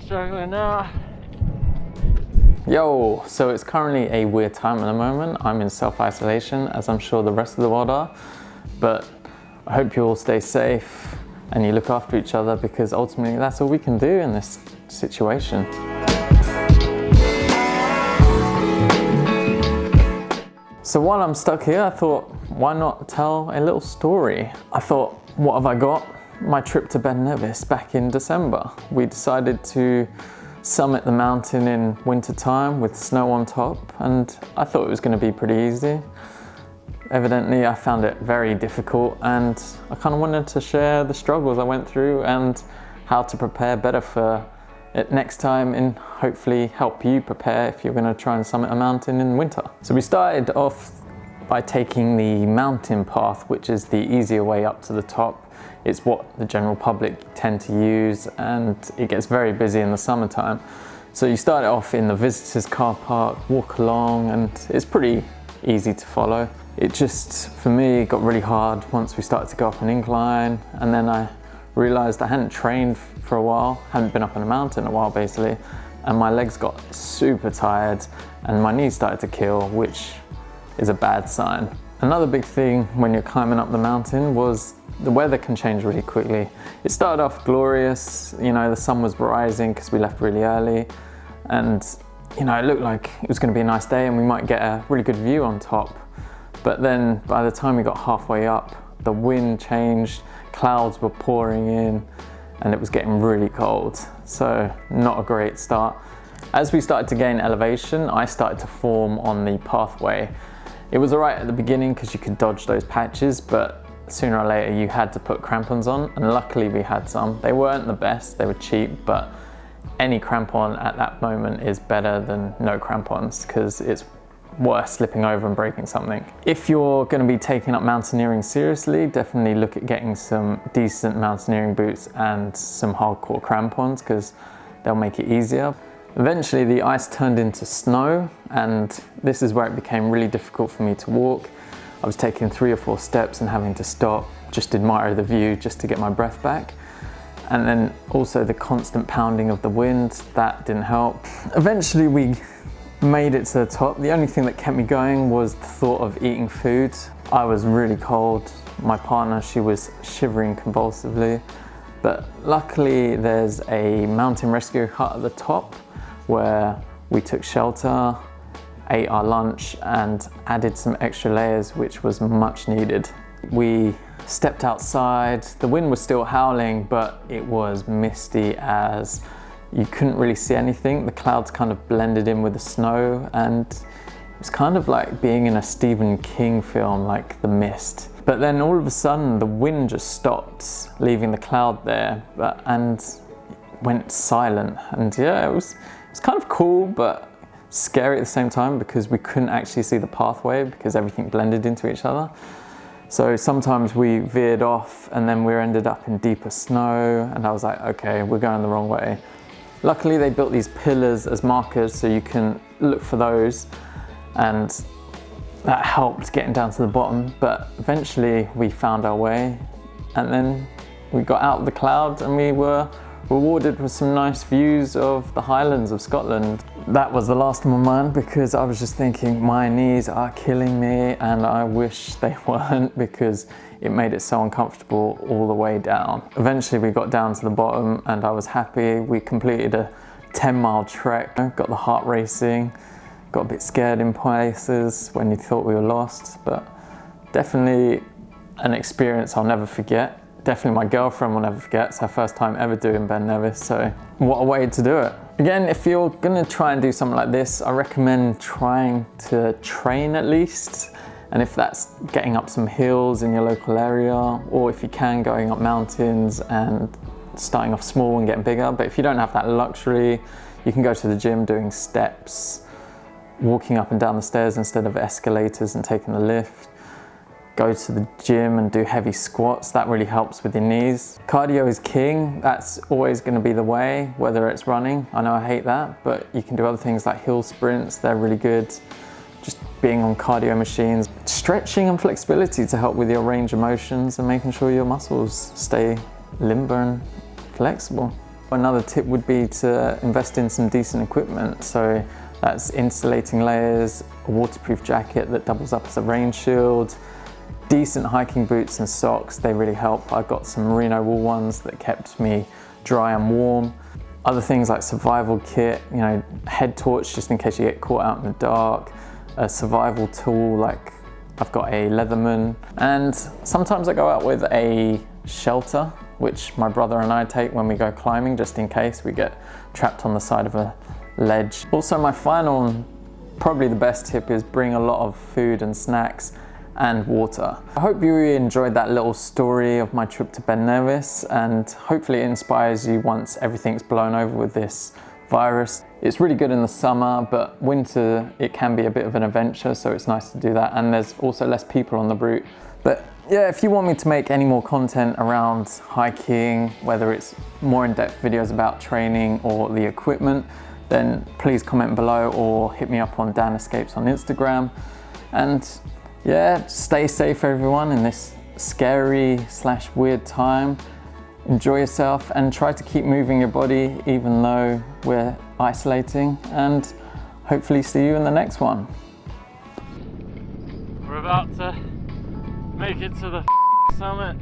struggling now. Yo, so it's currently a weird time at the moment. I'm in self-isolation, as I'm sure the rest of the world are, but I hope you all stay safe and you look after each other, because ultimately that's all we can do in this situation. So while I'm stuck here, I thought, why not tell a little story? I thought, what have I got? My trip to Ben Nevis back in December. We decided to summit the mountain in winter time with snow on top, and I thought it was going to be pretty easy. Evidently I found it very difficult, and I kind of wanted to share the struggles I went through and how to prepare better for it next time, and hopefully help you prepare if you're going to try and summit a mountain in winter. So we started off by taking the mountain path, which is the easier way up to the top. It's what the general public tend to use, and it gets very busy in the summertime. So you start it off in the visitors car park, walk along, and it's pretty easy to follow. It just, for me, got really hard once we started to go up an incline, and then I realized I hadn't trained for a while, hadn't been up on a mountain in a while basically, and my legs got super tired and my knees started to kill, which is a bad sign. Another big thing when you're climbing up the mountain was the weather can change really quickly. It started off glorious, you know, the sun was rising because we left really early, and you know, it looked like it was going to be a nice day and we might get a really good view on top. But then by the time we got halfway up, the wind changed, clouds were pouring in, and it was getting really cold. So not a great start. As we started to gain elevation, I started to form on the pathway. It was all right at the beginning because you could dodge those patches, but sooner or later you had to put crampons on, and luckily we had some. They weren't the best, they were cheap, but any crampon at that moment is better than no crampons, because it's worse slipping over and breaking something. If you're going to be taking up mountaineering seriously, definitely look at getting some decent mountaineering boots and some hardcore crampons, because they'll make it easier. Eventually the ice turned into snow, and this is where it became really difficult for me to walk. I was taking 3 or 4 steps and having to stop, just admire the view just to get my breath back. And then also the constant pounding of the wind, that didn't help. Eventually we made it to the top. The only thing that kept me going was the thought of eating food. I was really cold. My partner, she was shivering convulsively. But luckily there's a mountain rescue hut at the top where we took shelter, ate our lunch, and added some extra layers, which was much needed. We stepped outside. The wind was still howling, but it was misty as you couldn't really see anything. The clouds kind of blended in with the snow, and it was kind of like being in a Stephen King film, like The Mist. But then all of a sudden the wind just stopped, leaving the cloud there, and went silent. And yeah, it was kind of cool, but scary at the same time, because we couldn't actually see the pathway because everything blended into each other. So sometimes we veered off and then we ended up in deeper snow, and I was like, okay, we're going the wrong way. Luckily they built these pillars as markers so you can look for those, and that helped getting down to the bottom. But eventually we found our way, and then we got out of the cloud and we were rewarded with some nice views of the Highlands of Scotland. That was the last on my mind, because I was just thinking my knees are killing me and I wish they weren't, because it made it so uncomfortable all the way down. Eventually we got down to the bottom and I was happy. We completed a 10-mile trek, got the heart racing, got a bit scared in places when you thought we were lost, but definitely an experience I'll never forget. Definitely my girlfriend will never forget. It's her first time ever doing Ben Nevis, so what a way to do it. Again, if you're gonna try and do something like this, I recommend trying to train at least. And if that's getting up some hills in your local area, or if you can, going up mountains and starting off small and getting bigger. But if you don't have that luxury, you can go to the gym doing steps, walking up and down the stairs instead of escalators and taking the lift. Go to the gym and do heavy squats. That really helps with your knees. Cardio is king. That's always going to be the way, whether it's running. I know I hate that, but you can do other things like hill sprints. They're really good. Just being on cardio machines. Stretching and flexibility to help with your range of motions and making sure your muscles stay limber and flexible. Another tip would be to invest in some decent equipment. So that's insulating layers, a waterproof jacket that doubles up as a rain shield, decent hiking boots and socks. They really help. I got some merino wool ones that kept me dry and warm. Other things like survival kit, you know, head torch just in case you get caught out in the dark, a survival tool like I've got a Leatherman, and sometimes I go out with a shelter, which my brother and I take when we go climbing, just in case we get trapped on the side of a ledge. Also, my final and probably the best tip is bring a lot of food and snacks and water. I hope you enjoyed that little story of my trip to Ben Nevis, and hopefully it inspires you once everything's blown over with this virus. It's really good in the summer, but winter it can be a bit of an adventure, so it's nice to do that, and there's also less people on the route. But yeah, if you want me to make any more content around hiking, whether it's more in-depth videos about training or the equipment, then please comment below or hit me up on Dan Escapes on Instagram. And yeah, stay safe everyone in this scary / weird time. Enjoy yourself and try to keep moving your body even though we're isolating, and hopefully see you in the next one. We're about to make it to the summit.